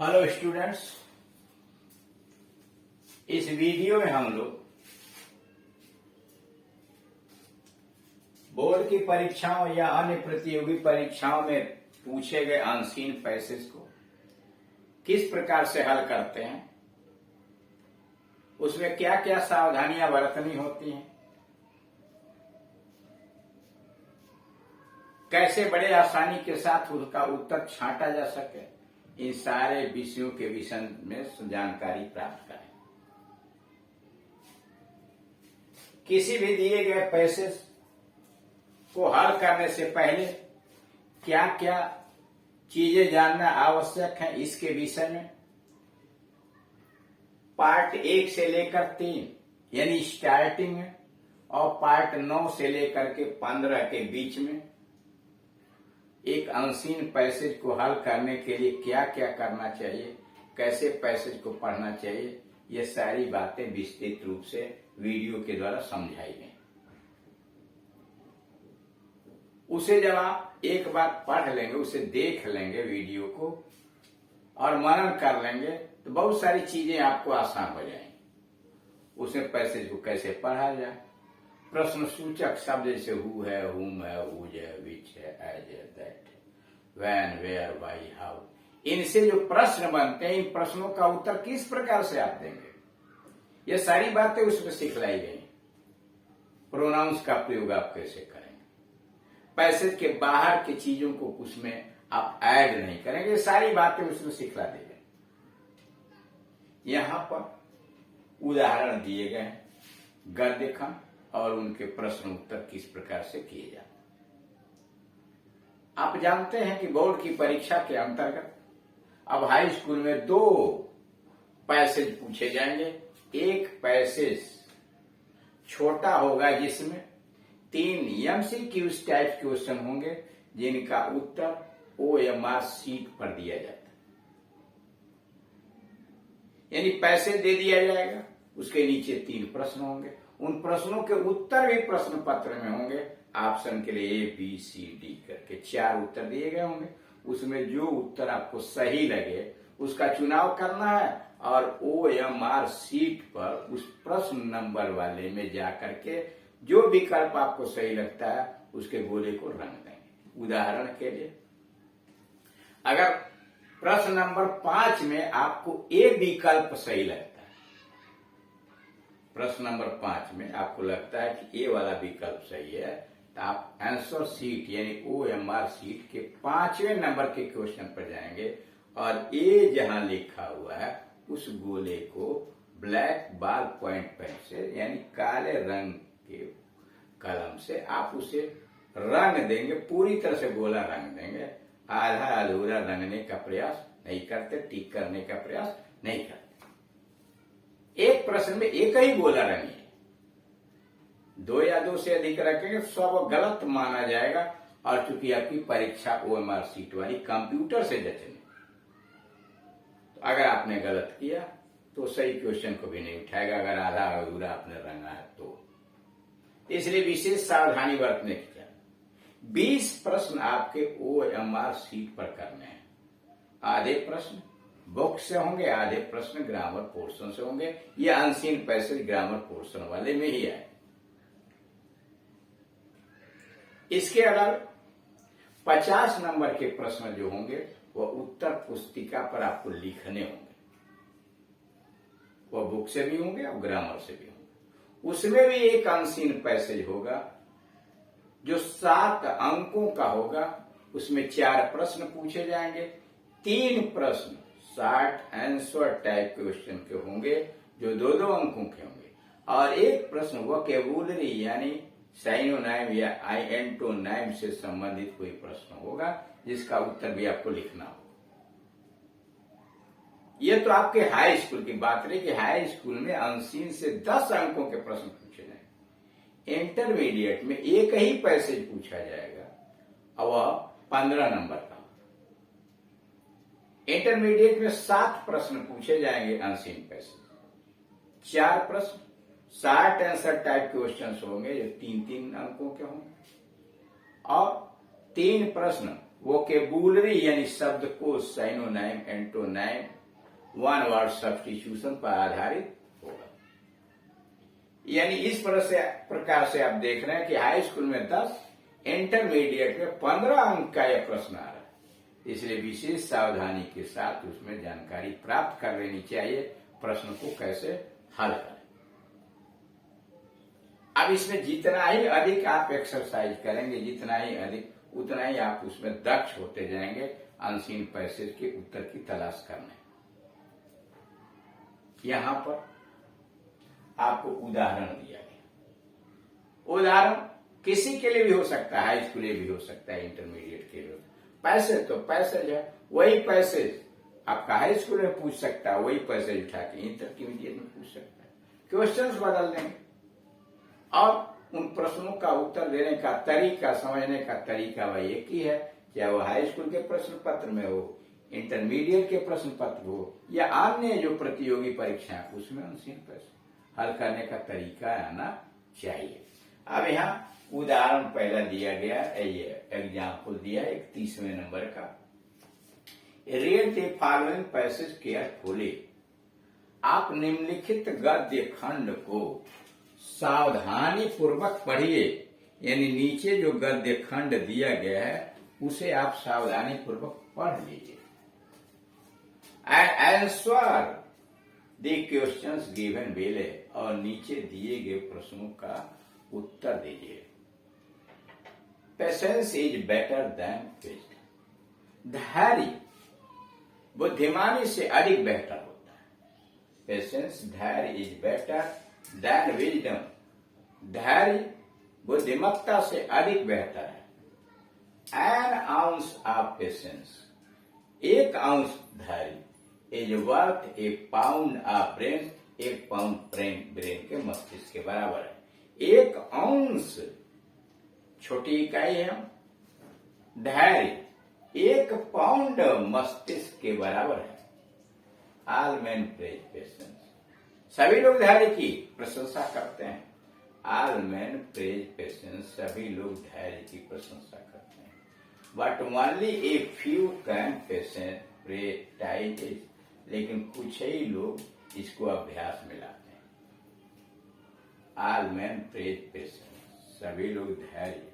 Hello students, इस video में हम लोग बोर्ड की परीक्षाओं या अन्य प्रतियोगी परीक्षाओं में पूछे गए अनसीन पैसेज को किस प्रकार से हल करते हैं, उसमें क्या क्या सावधानियां बरतनी होती हैं, कैसे बड़े आसानी के साथ उसका उत्तर छांटा जा सके, इन सारे विषयों के विषय में जानकारी प्राप्त करें। किसी भी दिए गए पैसेज को हल करने से पहले क्या क्या चीजें जानना आवश्यक है, इसके विषय में पार्ट 1 से लेकर 3 यानी स्टार्टिंग में और पार्ट 9 से लेकर के 15 के बीच में एक अनसीन पैसेज को हल करने के लिए क्या क्या करना चाहिए, कैसे पैसेज को पढ़ना चाहिए, ये सारी बातें विस्तृत रूप से वीडियो के द्वारा समझाई गई। उसे जब आप एक बार पढ़ लेंगे, उसे देख लेंगे वीडियो को और मनन कर लेंगे तो बहुत सारी चीजें आपको आसान हो जाएंगी। उसमें पैसेज को कैसे पढ़ा जाए, प्रश्न सूचक शब्द जैसे हु है, हुम है, हुज है, विच है, एज है, दैट है, व्हेन, वेयर, व्हाई, हाउ, इनसे जो प्रश्न बनते हैं, इन प्रश्नों का उत्तर किस प्रकार से आप देंगे, ये सारी बातें उसमें सिखलाई गई। प्रोनाउंस का प्रयोग आप कैसे करेंगे, पैसेज के बाहर की चीजों को उसमें आप ऐड नहीं करेंगे, ये सारी बातें उसमें सिखला दी गई। यहां पर उदाहरण दिए गए हैं, गद्य खंड और उनके प्रश्न उत्तर किस प्रकार से किए जाते। आप जानते हैं कि बोर्ड की परीक्षा के अंतर्गत अब हाई स्कूल में 2 पैसेज पूछे जाएंगे। एक पैसेज छोटा होगा जिसमें 3 MCQ टाइप क्वेश्चन होंगे जिनका उत्तर OMR शीट पर दिया जाता है, यानी पैसेज दे दिया जाएगा, उसके नीचे 3 प्रश्न होंगे, उन प्रश्नों के उत्तर भी प्रश्न पत्र में होंगे। ऑप्शन के लिए ABCD करके 4 उत्तर दिए गए होंगे, उसमें जो उत्तर आपको सही लगे उसका चुनाव करना है और OMR शीट पर उस प्रश्न नंबर वाले में जाकर के जो विकल्प आपको सही लगता है उसके गोले को रंग देंगे। उदाहरण के लिए अगर प्रश्न नंबर 5 में आपको A विकल्प सही लगता है, प्रश्न नंबर 5 में आपको लगता है कि A वाला विकल्प सही है, तो आप आंसर शीट यानी OMR शीट के 5वें नंबर के क्वेश्चन पर जाएंगे और A जहां लिखा हुआ है उस गोले को ब्लैक बॉल पॉइंट पेन से यानी काले रंग के कलम से आप उसे रंग देंगे, पूरी तरह से गोला रंग देंगे, आधा अधूरा रंगने का प्रयास नहीं करते, टिक करने का प्रयास नहीं करते। एक प्रश्न में एक ही गोला रंगिए, 2 या 2 से अधिक रखेंगे सब गलत माना जाएगा और चूंकि आपकी परीक्षा OMR शीट वाली कंप्यूटर से जचने, तो अगर आपने गलत किया तो सही क्वेश्चन को भी नहीं उठाएगा, अगर आधा अधूरा आपने रंगा है तो। इसलिए विशेष सावधानी बरतने की चाहिए। 20 प्रश्न आपके OMR शीट पर करने हैं, आधे प्रश्न बुक से होंगे, आधे प्रश्न ग्रामर पोर्शन से होंगे। ये अनसीन पैसेज ग्रामर पोर्शन वाले में ही आए। इसके अलावा 50 नंबर के प्रश्न जो होंगे वह उत्तर पुस्तिका पर आपको लिखने होंगे, वह बुक से भी होंगे और ग्रामर से भी होंगे। उसमें भी एक अनसीन पैसेज होगा जो 7 अंकों का होगा, उसमें 4 प्रश्न पूछे जाएंगे, 3 प्रश्न शॉर्ट आंसर टाइप क्वेश्चन के होंगे जो 2-2 अंकों के होंगे और एक प्रश्न वोकैबुलरी यानी साइनोनाइम या एंटोनाइम से संबंधित कोई प्रश्न होगा जिसका उत्तर भी आपको लिखना होगा। यह तो आपके हाई स्कूल की बात रही कि हाई स्कूल में अनसीन से 10 अंकों के प्रश्न पूछे जाएंगे। इंटरमीडिएट में एक ही पैसेज पूछा जाएगा और वह 15 नंबर का। इंटरमीडिएट में 7 प्रश्न पूछे जाएंगे अनसीन पैसेज, 4 प्रश्न शॉर्ट आंसर टाइप क्वेश्चन होंगे जो 3-3 अंकों के होंगे और 3 प्रश्न वोकेबुलरी यानी शब्दकोश, साइनोनाइम, एंटोनाइम, वन वर्ड सब्स्टिट्यूशन पर आधारित होगा। यानी इस प्रकार से आप देख रहे हैं कि हाई स्कूल में 10, इंटरमीडिएट में 15 अंक का यह प्रश्न आ रहा है। इसलिए विशेष सावधानी के साथ उसमें जानकारी प्राप्त कर लेनी चाहिए, प्रश्न को कैसे हल करें। अब इसमें जितना ही अधिक आप एक्सरसाइज करेंगे, जितना ही अधिक, उतना ही आप उसमें दक्ष होते जाएंगे अनसीन पैसेज के उत्तर की तलाश करने। यहां पर आपको उदाहरण दिया गया। उदाहरण किसी के लिए भी हो सकता है, हाई स्कूल भी हो सकता है, इंटरमीडिएट के लिए। पैसेज तो पैसेज है, वही पैसेज आपका हाई स्कूल में पूछ सकता है, वही पैसेज उठा के इंटरमीडिएट में पूछ सकता है। क्वेश्चंस बदल देंगे और उन प्रश्नों का उत्तर देने का तरीका, समझने का तरीका वह एक ही है, चाहे वो हाई स्कूल के प्रश्न पत्र में हो, इंटरमीडिएट के प्रश्न पत्र हो, या अन्य जो प्रतियोगी परीक्षा उसमें अनसीन पैसे हल करने का तरीका आना चाहिए। अब यहाँ उदाहरण पहला दिया गया, ये एग्जाम्पल दिया 31वें नंबर का। Read the following passage carefully. आप निम्नलिखित गद्य खंड को सावधानी पूर्वक पढ़िए। यानी नीचे जो गद्य खंड दिया गया है उसे आप सावधानी पूर्वक पढ़ लीजिए। Answer the questions given below, और नीचे दिए गए प्रश्नों का उत्तर दीजिए। Patience is better than wisdom. धैर्य बुद्धिमानी से अधिक बेहतर होता है। पेशेंस, धैर्य इज बेटर देन विजडम। धैर्य बुद्धिमत्ता से अधिक बेहतर है। An ounce of patience, 1 ounce धैर्य, is worth a pound of brain, 1 pound brain के मस्तिष्क के बराबर है। 1 आउंस छोटी इकाई है, धैर्य 1 पाउंड मस्तिष्क के बराबर है। ऑल मैन प्रेज पेशेंस, सभी लोग धैर्य की प्रशंसा करते हैं। ऑल मैन प्रेज पेशेंस, सभी लोग धैर्य की प्रशंसा करते हैं। But only a few can patience practise, लेकिन कुछ ही लोग इसको अभ्यास में लाते हैं। ऑल मैन प्रेज पेशेंस, सभी लोग धैर्य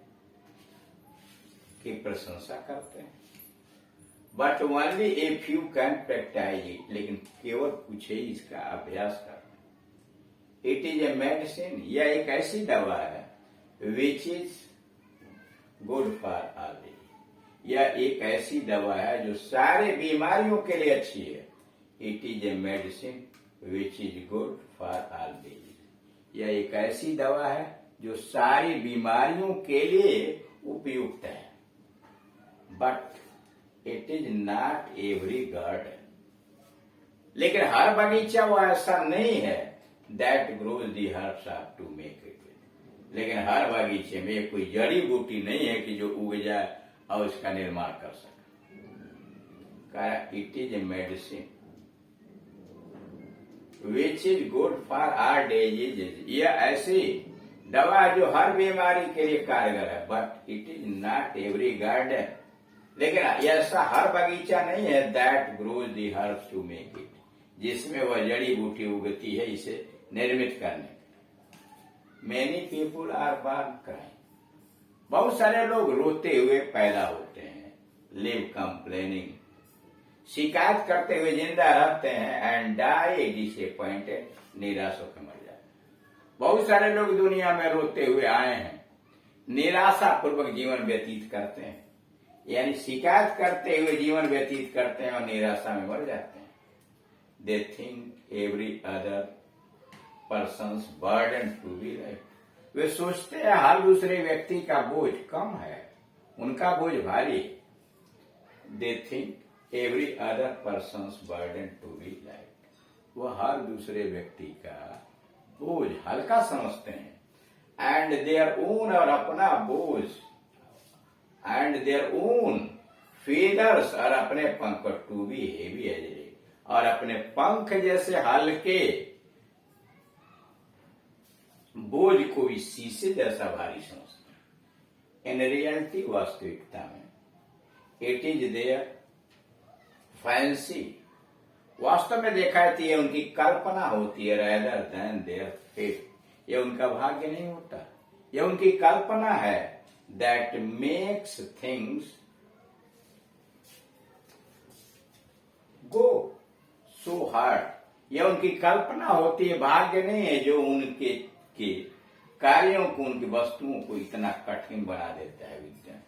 की प्रशंसा करते हैं। But only a few can practise it, लेकिन केवल कुछ ही इसका अभ्यास करते हैं। इट इज ए मेडिसिन, यह एक ऐसी दवा है विच इज गुड फॉर ऑल, यह एक ऐसी दवा है जो सारे बीमारियों के लिए अच्छी है। It is a medicine which is good for all disease, यह एक ऐसी दवा है जो सारी बीमारियों के लिए उपयुक्त है। But it is not every garden, लेकिन हर बगीचा वो ऐसा नहीं है। That grows the herbs of to make it, लेकिन हर बगीचे में कोई जड़ी बूटी नहीं है कि जो उग जाए और उसका निर्माण कर सके। It is a medicine which is good for are disease, यह ऐसी दवा जो हर बीमारी के लिए कारगर है। But it is not every garden, लेकिन ऐसा हर बगीचा नहीं है। That grows the herbs to make it, जिसमें वह जड़ी बूटी उगती है इसे निर्मित करने। Many people are born crying, बहुत सारे लोग रोते हुए पैदा होते हैं। लिव कंप्लेनिंग, शिकायत करते हुए जिंदा रहते हैं। एंड डाई डिसअपॉइंटेड, निराश होकर मर जाते हैं। बहुत सारे लोग दुनिया में रोते हुए आए हैं, निराशा पूर्वक जीवन व्यतीत करते हैं, यानी शिकायत करते हुए जीवन व्यतीत करते हैं और निराशा में मर जाते हैं। They think every other person's burden to be light, वे सोचते हैं हर दूसरे व्यक्ति का बोझ कम है, उनका बोझ भारी। They think every other person's burden to be light, वो हर दूसरे व्यक्ति का बोझ हल्का समझते हैं। एंड देयर ओन, और अपना बोझ। एंड देयर ओन फेदर्स, और अपने पंख। टू बी हेवी एज, और अपने पंख जैसे हल्के बोझ को भी शीशे जैसा भारी समझते हैं। इन रियलिटी, वास्तविकता में इट इज देयर फैंसी। वास्तव में देखा है तो ये उनकी कल्पना होती है, रेदर देन देयर फेट। ये उनका भाग्य नहीं होता, ये उनकी कल्पना है। That makes things go so hard. ये उनकी कल्पना होती है, भाग्य नहीं है जो उनके के कार्यों को, उनकी वस्तुओं को इतना कठिन बना देता है विज्ञान।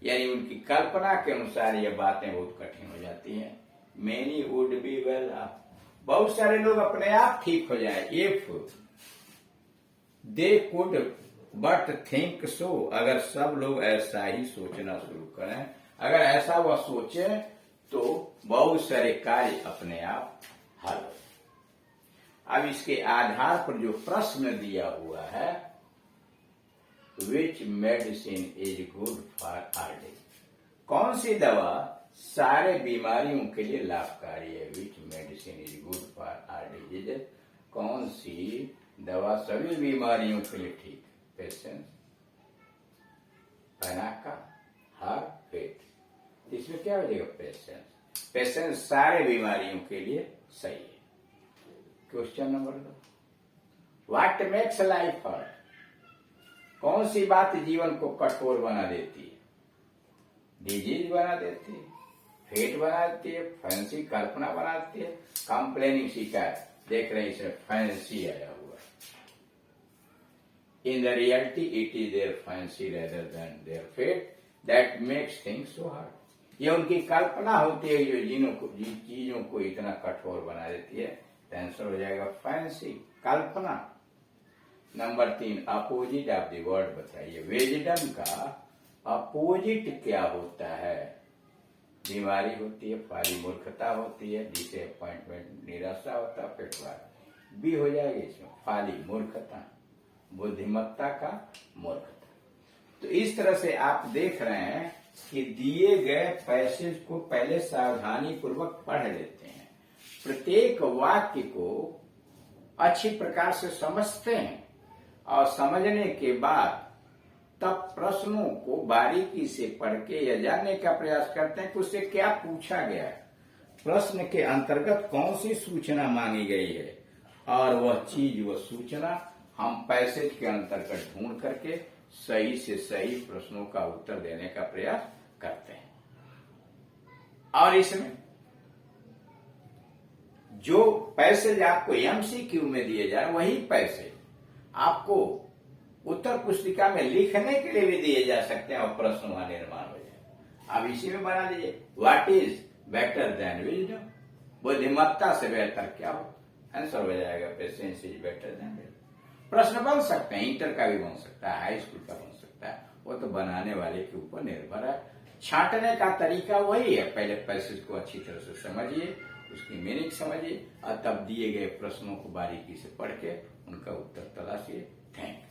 यानी उनकी कल्पना के अनुसार ये बातें बहुत कठिन हो जाती हैं। Many would be well of. बहुत सारे लोग अपने आप ठीक हो जाए, if they could but think so. अगर सब लोग ऐसा ही सोचना शुरू करें, अगर ऐसा वह सोचे तो बहुत सारे कार्य अपने आप हल हो। अब इसके आधार पर जो प्रश्न दिया हुआ है, which medicine is good for all. कौन सी दवा सारे बीमारियों के लिए लाभकारी है? Which medicine is good for are disease. कौन सी दवा सभी बीमारियों के लिए ठीक? Patience, panacea, heart, faith. इसमें क्या हो जाएगा? पेशेंस। पेशेंस सारे बीमारियों के लिए सही है। Question number 2, what makes life hard. कौन सी बात जीवन को कठोर बना देती है? डिजीज बना देती है, फेट बना देती है, फैंसी कल्पना बनाती है, कंप्लेनिंग शिकायत। देख रहे हैं इसमें फैंसी आया हुआ। In the reality it is their fancy rather than their fate that makes things so hard. ये उनकी कल्पना होती है जो जिन चीजों को इतना कठोर बना देती है। आंसर हो जाएगा fancy, Kalpana. Number 3, opposite of the word बताइए। विजडम का अपोजिट क्या होता है? बीमारी होती है, फाली मूर्खता होती है, डिसअपॉइंटमेंट निराशा होता है, पेटवार। बी हो जाएगा इसमें, फाली मूर्खता, बुद्धिमत्ता का मूर्खता। तो इस तरह से आप देख रहे हैं कि दिए गए पैसेज को पहले सावधानी पूर्वक पढ़ लेते हैं, प्रत्येक वाक्य को अच्छी प्रकार से समझते हैं और समझने के बाद तब प्रश्नों को बारीकी से पढ़ के यह जानने का प्रयास करते हैं कि उससे क्या पूछा गया है, प्रश्न के अंतर्गत कौन सी सूचना मांगी गई है, और वह चीज, वह सूचना हम पैसेज के अंतर्गत ढूंढ करके सही से सही प्रश्नों का उत्तर देने का प्रयास करते हैं। और इसमें जो पैसेज आपको एमसीक्यू में दिए जाए वही पैसेज आपको उत्तर पुस्तिका में लिखने के लिए भी दिए जा सकते हैं और प्रश्न वहां निर्माण हो जाए। अब इसी में बना लीजिए, what is better than wisdom. बुद्धिमत्ता से बेहतर क्या हो? आंसर हो जाएगा patience is better than wisdom. प्रश्न बन सकते हैं, इंटर का भी बन सकता है, हाई स्कूल का बन सकता है, वो तो बनाने वाले के ऊपर निर्भर है। छांटने का तरीका वही है, पहले पैसेज को अच्छी तरह से समझिए, उसकी मीनिंग समझिए और तब दिए गए प्रश्नों को बारीकी से पढ़ के उनका उत्तर तलाशिए। Thank you.